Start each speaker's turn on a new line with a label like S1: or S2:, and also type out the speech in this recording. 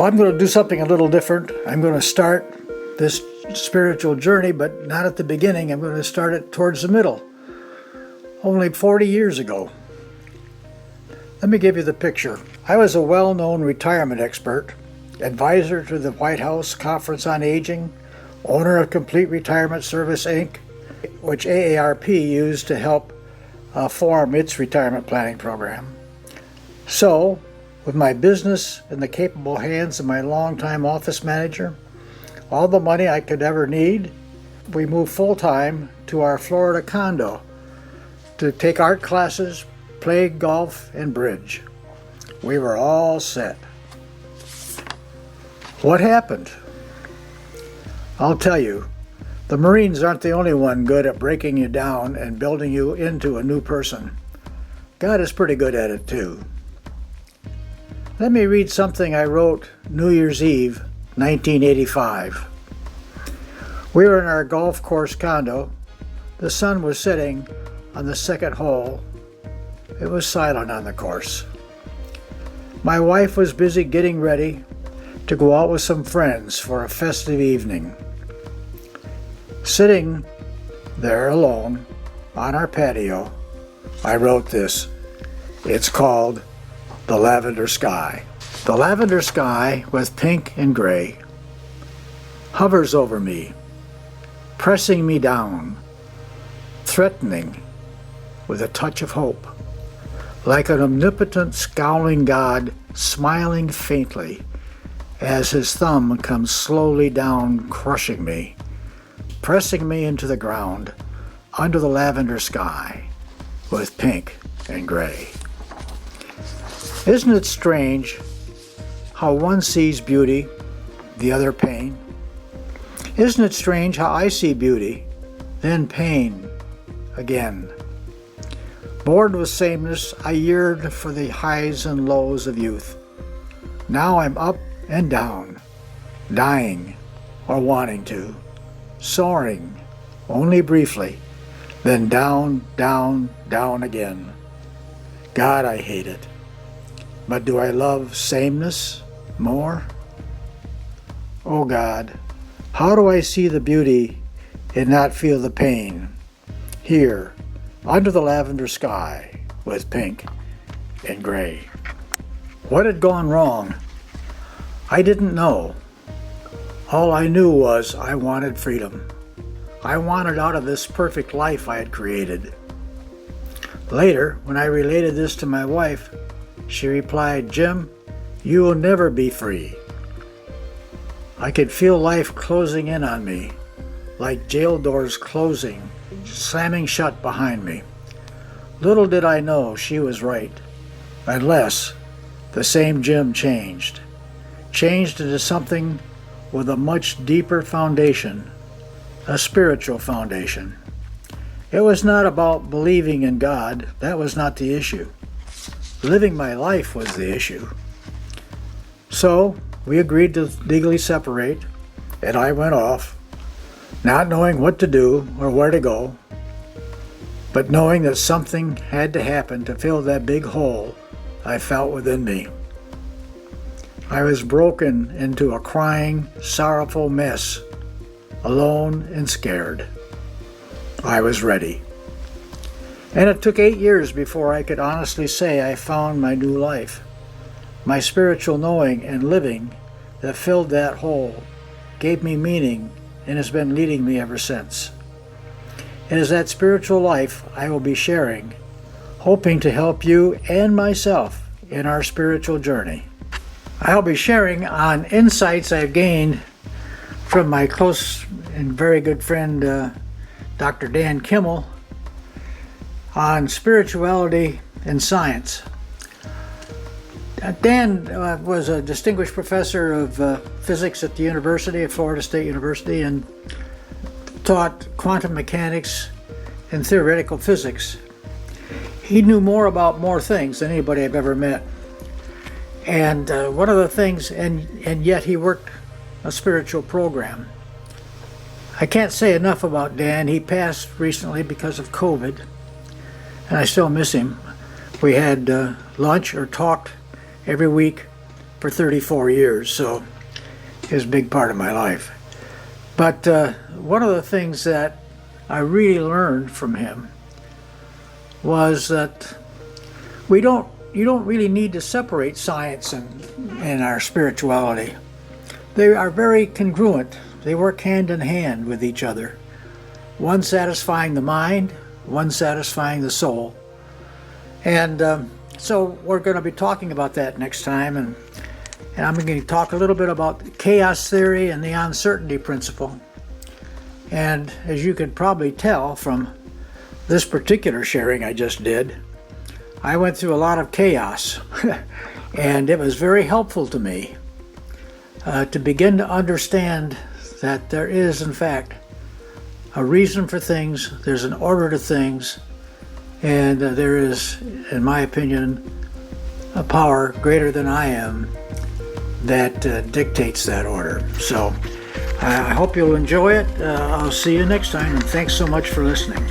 S1: I'm going to do something a little different. I'm going to start this spiritual journey, but not at the beginning. I'm going to start it towards the middle. Only 40 years ago. Let me give you the picture. I was a well-known retirement expert, advisor to the White House Conference on Aging, owner of Complete Retirement Service, Inc., which AARP used to help form its retirement planning program. So, with my business in the capable hands of my longtime office manager, all the money I could ever need, we moved full-time to our Florida condo to take art classes, play golf, and bridge. We were all set. What happened? I'll tell you, the Marines aren't the only one good at breaking you down and building you into a new person. God is pretty good at it too. Let me read something I wrote New Year's Eve, 1985. We were in our golf course condo. The sun was setting on the second hole. It was silent on the course. My wife was busy getting ready to go out with some friends for a festive evening. Sitting there alone on our patio, I wrote this. It's called The Lavender Sky. The lavender sky with pink and gray hovers over me, pressing me down, threatening with a touch of hope, like an omnipotent scowling God smiling faintly as his thumb comes slowly down, crushing me, pressing me into the ground under the lavender sky with pink and gray. Isn't it strange how one sees beauty, the other pain? Isn't it strange how I see beauty, then pain again? Bored with sameness, I yearned for the highs and lows of youth. Now I'm up and down, dying or wanting to, soaring only briefly, then down, down, down again. God, I hate it. But do I love sameness more? Oh God, how do I see the beauty and not feel the pain? Here, under the lavender sky with pink and gray. What had gone wrong? I didn't know. All I knew was I wanted freedom. I wanted out of this perfect life I had created. Later, when I related this to my wife, she replied, "Jim, you will never be free." I could feel life closing in on me, like jail doors closing, slamming shut behind me. Little did I know she was right, unless the same Jim changed into something with a much deeper foundation, a spiritual foundation. It was not about believing in God. That was not the issue. Living my life was the issue. So we agreed to legally separate, and I went off, not knowing what to do or where to go, but knowing that something had to happen to fill that big hole I felt within me. I was broken into a crying, sorrowful mess, alone and scared. I was ready. And it took 8 years before I could honestly say I found my new life. My spiritual knowing and living that filled that hole gave me meaning and has been leading me ever since. It is that spiritual life I will be sharing, hoping to help you and myself in our spiritual journey. I'll be sharing on insights I've gained from my close and very good friend, Dr. Dan Kimmel, on spirituality and science. Dan was a distinguished professor of physics at the University of Florida State University and taught quantum mechanics and theoretical physics. He knew more about more things than anybody I've ever met. And one of the things, and yet he worked a spiritual program. I can't say enough about Dan. He passed recently because of COVID, and I still miss him. We had lunch or talked every week for 34 years, so he was a big part of my life. But one of the things that I really learned from him was that you don't really need to separate science and our spirituality. They are very congruent. They work hand in hand with each other. One satisfying the mind, one satisfying the soul. And so we're going to be talking about that next time, and I'm going to talk a little bit about chaos theory and the uncertainty principle. And as you could probably tell from this particular sharing I just did, I went through a lot of chaos, and it was very helpful to me to begin to understand that there is, in fact, a reason for things, there's an order to things, and there is, in my opinion, a power greater than I am that dictates that order. So I hope you'll enjoy it. I'll see you next time, and thanks so much for listening.